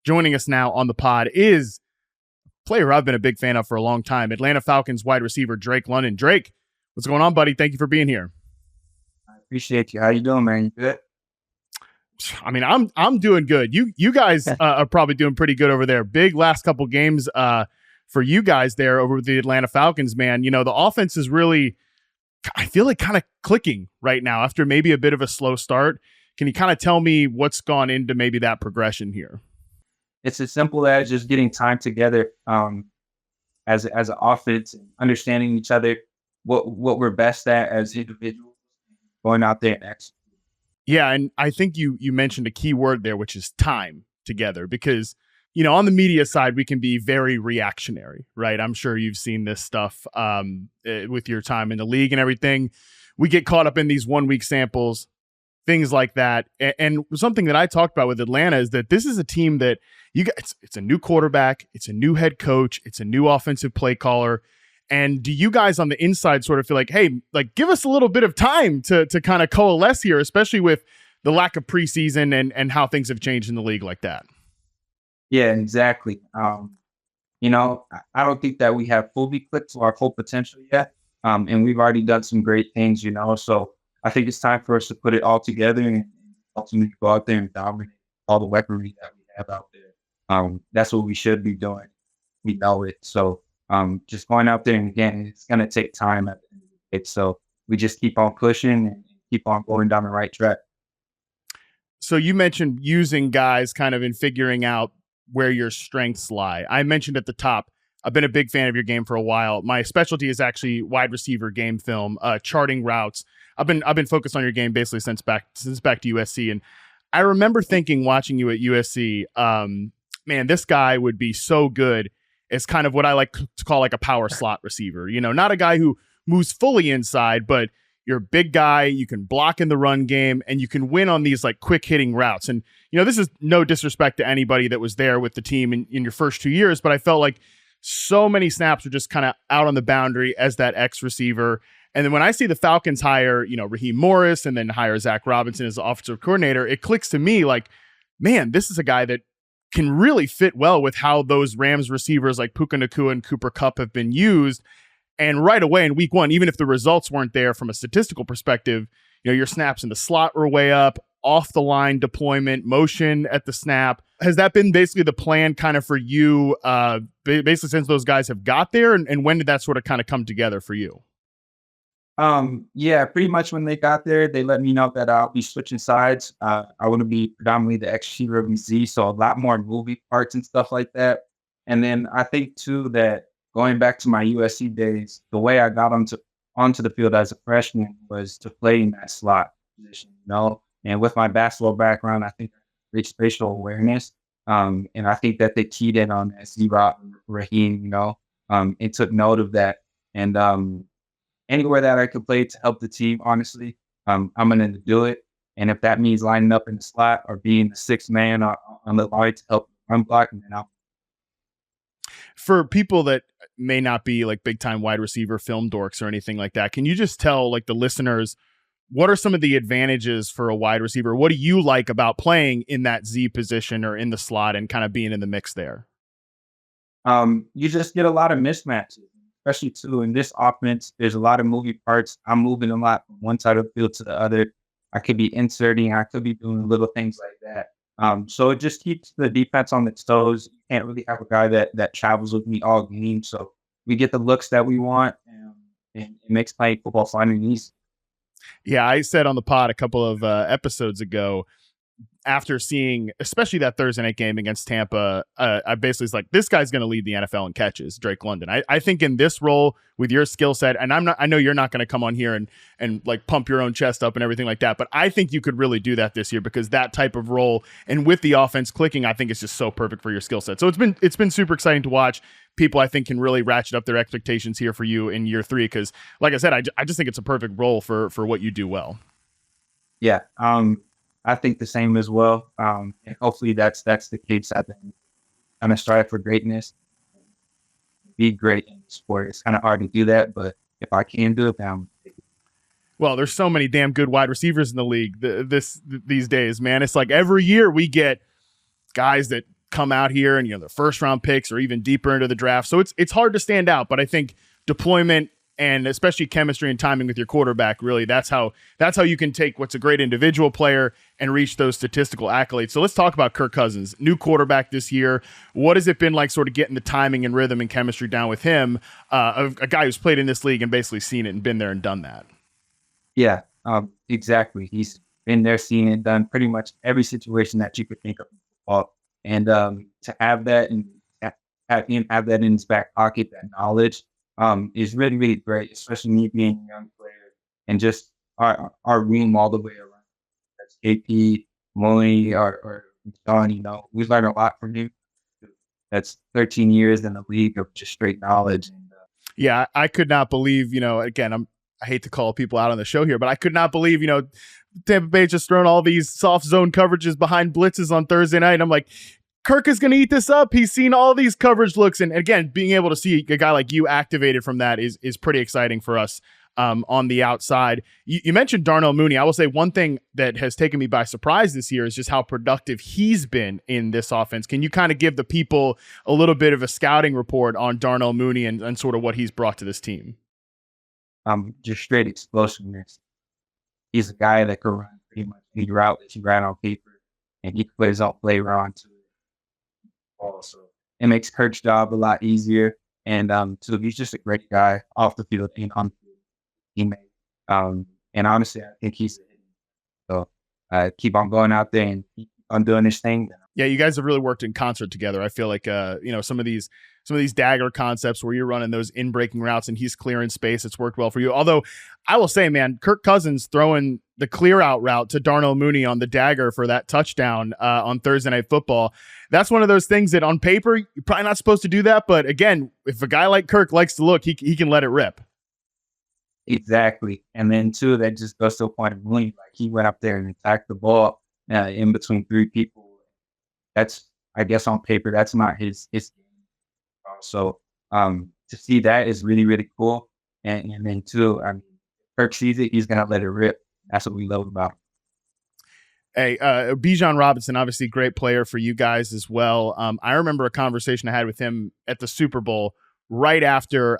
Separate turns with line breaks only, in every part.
Joining us now on the pod is a player I've been a big fan of for a long time, Atlanta Falcons wide receiver Drake London. Drake, what's going on, buddy? Thank you for being here.
I appreciate you. How you doing, man? You good?
I mean, I'm doing good. You guys are probably doing pretty good over there. Big last couple games for you guys there over with the Atlanta Falcons, man. You know, the offense is really, I feel like, kind of clicking right now after maybe a bit of a slow start. Can you kind of tell me what's gone into maybe that progression here?
It's as simple as just getting time together as an offense, and understanding each other, what we're best at as individuals, going out there and executing.
Yeah, and I think you mentioned a key word there, which is time together, because, you know, on the media side, we can be very reactionary, right? I'm sure you've seen this stuff with your time in the league and everything. We get caught up in these 1 week samples, things like that. And something that I talked about with Atlanta is that this is a team that it's a new quarterback, it's a new head coach, it's a new offensive play caller. And do you guys on the inside sort of feel like, hey, like, give us a little bit of time to kind of coalesce here, especially with the lack of preseason and how things have changed in the league like that?
Yeah, exactly. You know, I don't think that we have fully clicked to our full potential yet. And we've already done some great things, you know. So I think it's time for us to put it all together and ultimately go out there and dominate all the weaponry that we have out there. That's what we should be doing. We know it. So just going out there, and again, it's going to take time at the end of the day. So we just keep on pushing and keep on going down the right track.
So you mentioned using guys kind of in figuring out where your strengths lie. I mentioned at the top, I've been a big fan of your game for a while. My specialty is actually wide receiver game film, charting routes. I've been focused on your game basically since back to USC. And I remember thinking, watching you at USC, man, this guy would be so good as kind of what I like to call like a power slot receiver. You know, not a guy who moves fully inside, but you're a big guy, you can block in the run game, and you can win on these like quick hitting routes. And, you know, this is no disrespect to anybody that was there with the team in your first 2 years, but I felt like so many snaps were just kind of out on the boundary as that X receiver. And then when I see the Falcons hire, you know, Raheem Morris and then hire Zach Robinson as the offensive coordinator, it clicks to me like, man, this is a guy that can really fit well with how those Rams receivers like Puka Nacua and Cooper Kupp have been used. And right away in week one, even if the results weren't there from a statistical perspective, you know, your snaps in the slot were way up, off the line deployment, motion at the snap. Has that been basically the plan kind of for you, basically since those guys have got there? And when did that sort of kind of come together for you?
Yeah, pretty much when they got there, they let me know that I'll be switching sides. I want to be predominantly the X receiver of Z, so a lot more movie parts and stuff like that. And then I think too that going back to my USC days, the way I got onto the field as a freshman was to play in that slot position, you know. And with my basketball background, I think I have great spatial awareness. And I think that they keyed in on that Z-Rock, Raheem, you know, and took note of that. And anywhere that I could play to help the team, honestly, I'm going to do it. And if that means lining up in the slot or being the sixth man on the line to help run block, then I'll.
For people that may not be like big time wide receiver film dorks or anything like that, can you just tell like the listeners, what are some of the advantages for a wide receiver? What do you like about playing in that Z position or in the slot and kind of being in the mix there?
You just get a lot of mismatches, especially too in this offense. There's a lot of moving parts. I'm moving a lot from one side of the field to the other. I could be inserting, I could be doing little things like that. So it just keeps the defense on its toes. You can't really have a guy that travels with me all game. So we get the looks that we want, and it makes playing football fun and easy.
Yeah, I said on the pod a couple of episodes ago, after seeing especially that Thursday night game against Tampa, I basically was like, this guy's going to lead the NFL in catches, Drake London. I think in this role with your skill set, and I know you're not going to come on here and like pump your own chest up and everything like that, but I think you could really do that this year because that type of role and with the offense clicking, I think it's just so perfect for your skill set. So it's been super exciting to watch. People I think can really ratchet up their expectations here for you in year 3 because, like I said, I just think it's a perfect role for what you do well.
Yeah. I think the same as well. And hopefully that's the case. I think I'm gonna strive for greatness, be great in the sport. It's kind of hard to do that, but if I can do it, then I'm.
Well, there's so many damn good wide receivers in the league these days, man. It's like every year we get guys that come out here and, the first round picks or even deeper into the draft. So it's hard to stand out, but I think deployment and especially chemistry and timing with your quarterback, really, that's how you can take what's a great individual player and reach those statistical accolades. So let's talk about Kirk Cousins, new quarterback this year. What has it been like sort of getting the timing and rhythm and chemistry down with him, a guy who's played in this league and basically seen it and been there and done that?
Yeah, exactly. He's been there, seen it, done pretty much every situation that you could think of. And to have that and have him have that in his back pocket, that knowledge, is really, really great, especially me being a young player and just our room all the way around. That's KP, Mooney, or Don, we learned a lot from him. That's 13 years in the league of just straight knowledge. And,
yeah, I could not believe, again, I hate to call people out on the show here, but I could not believe, Tampa Bay just throwing all these soft zone coverages behind blitzes on Thursday night. I'm like, Kirk is going to eat this up. He's seen all these coverage looks. And again, being able to see a guy like you activated from that is pretty exciting for us on the outside. You mentioned Darnell Mooney. I will say one thing that has taken me by surprise this year is just how productive he's been in this offense. Can you kind of give the people a little bit of a scouting report on Darnell Mooney and sort of what he's brought to this team?
Just straight explosiveness. He's a guy that can run pretty much any route that you ran on paper, and he plays on play around to it. Also, it makes Kirk's job a lot easier. And so he's just a great guy off the field and on the field teammate. And honestly, I think he's so keep on going out there and keep on doing this thing.
Yeah, you guys have really worked in concert together. I feel like some of these dagger concepts where you're running those in-breaking routes and he's clearing space, it's worked well for you. Although I will say, man, Kirk Cousins throwing the clear out route to Darnell Mooney on the dagger for that touchdown on Thursday Night Football. That's one of those things that on paper, you're probably not supposed to do that. But again, if a guy like Kirk likes to look, he can let it rip.
Exactly. And then too, that just goes to a point of Mooney. Like he went up there and attacked the ball in between three people. That's, I guess, on paper, that's not his game. So to see that is really, really cool. And then too, I mean, Kirk sees it, he's gonna let it rip. That's what we love about him.
Hey, Bijan Robinson, obviously great player for you guys as well. I remember a conversation I had with him at the Super Bowl right after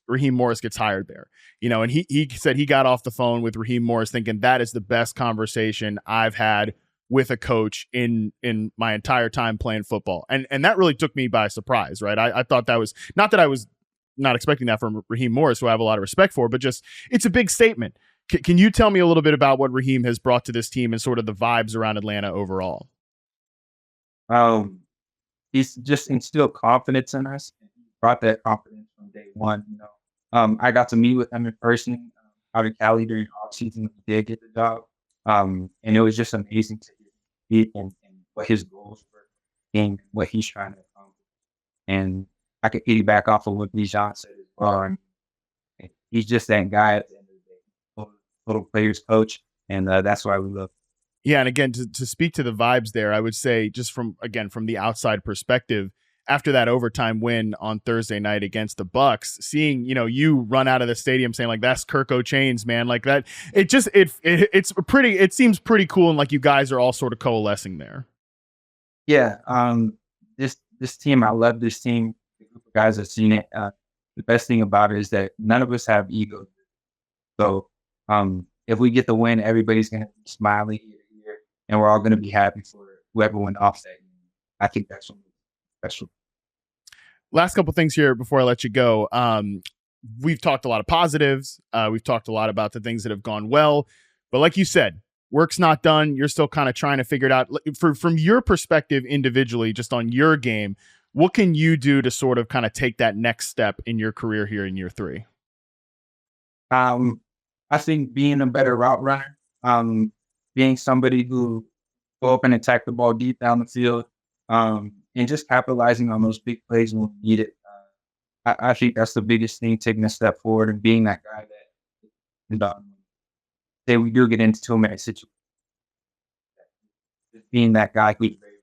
Raheem Morris gets hired there. And he said he got off the phone with Raheem Morris thinking that is the best conversation I've had with a coach in my entire time playing football. And that really took me by surprise, right? I thought that was, not that I was not expecting that from Raheem Morris, who I have a lot of respect for, but just it's a big statement. Can you tell me a little bit about what Raheem has brought to this team and sort of the vibes around Atlanta overall?
He's just instilled confidence in us. He brought that confidence from day one. I got to meet with him in person out in Cali during offseason when he did get the job. And it was just amazing to hear and what his goals were and what he's trying to accomplish. And I could piggyback off of what Bijan said as well. And he's just that guy at the end of the day, little players coach, and that's why we love him.
Yeah, and again, to speak to the vibes there, I would say just from the outside perspective, after that overtime win on Thursday night against the Bucks, seeing, you run out of the stadium saying like, that's Kirk O'Chains, man, like that, it seems pretty cool. And like you guys are all sort of coalescing there.
Yeah. This team, I love this team. The group of guys have seen it. The best thing about it is that none of us have egos. So if we get the win, everybody's going to be smiling here, and we're all going to be happy for whoever went off that. I think that's something special.
Last couple things here before I let you go. We've talked a lot of positives. We've talked a lot about the things that have gone well. But like you said, work's not done. You're still kind of trying to figure it out. From your perspective individually, just on your game, what can you do to sort of kind of take that next step in your career here in year 3?
I think being a better route runner, being somebody who go up and attack the ball deep down the field, and just capitalizing on those big plays when we need it. I think that's the biggest thing, taking a step forward and being that guy that say we do get into 2-minute situations. Just being that guy who's very,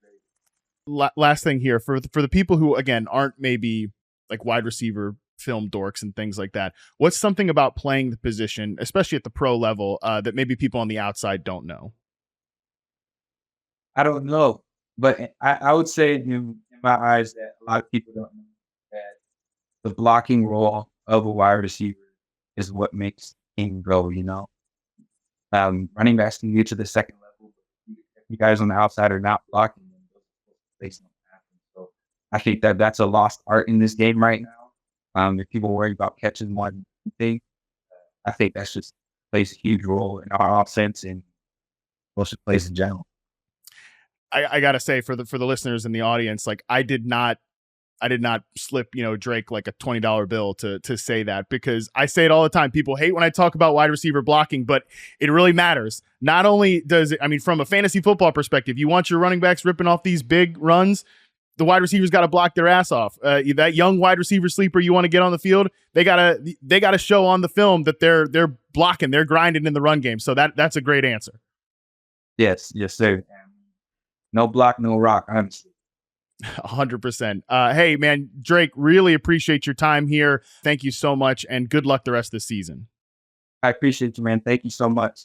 very.
Last thing here for the people who again aren't maybe like wide receiver film dorks and things like that. What's something about playing the position, especially at the pro level, that maybe people on the outside don't know?
I don't know. But I would say in my eyes that a lot of people don't know that the blocking role of a wide receiver is what makes the team go, you know? Running backs can get to the second level, but if you guys on the outside are not blocking, then those plays don't happen. So I think that that's a lost art in this game right now. If people worry about catching one thing, I think that's just plays a huge role in our offense and most of the plays in general.
I gotta say for the listeners in the audience, like I did not slip, Drake like a $20 bill to say that, because I say it all the time. People hate when I talk about wide receiver blocking, but it really matters. Not only does it, I mean, from a fantasy football perspective, you want your running backs ripping off these big runs, the wide receivers got to block their ass off. That young wide receiver sleeper you want to get on the field, they gotta show on the film that they're blocking, they're grinding in the run game. So that's a great answer.
Yes, yes, sir. No block, no rock, honestly.
100%. Hey, man, Drake, really appreciate your time here. Thank you so much, and good luck the rest of the season.
I appreciate you, man. Thank you so much.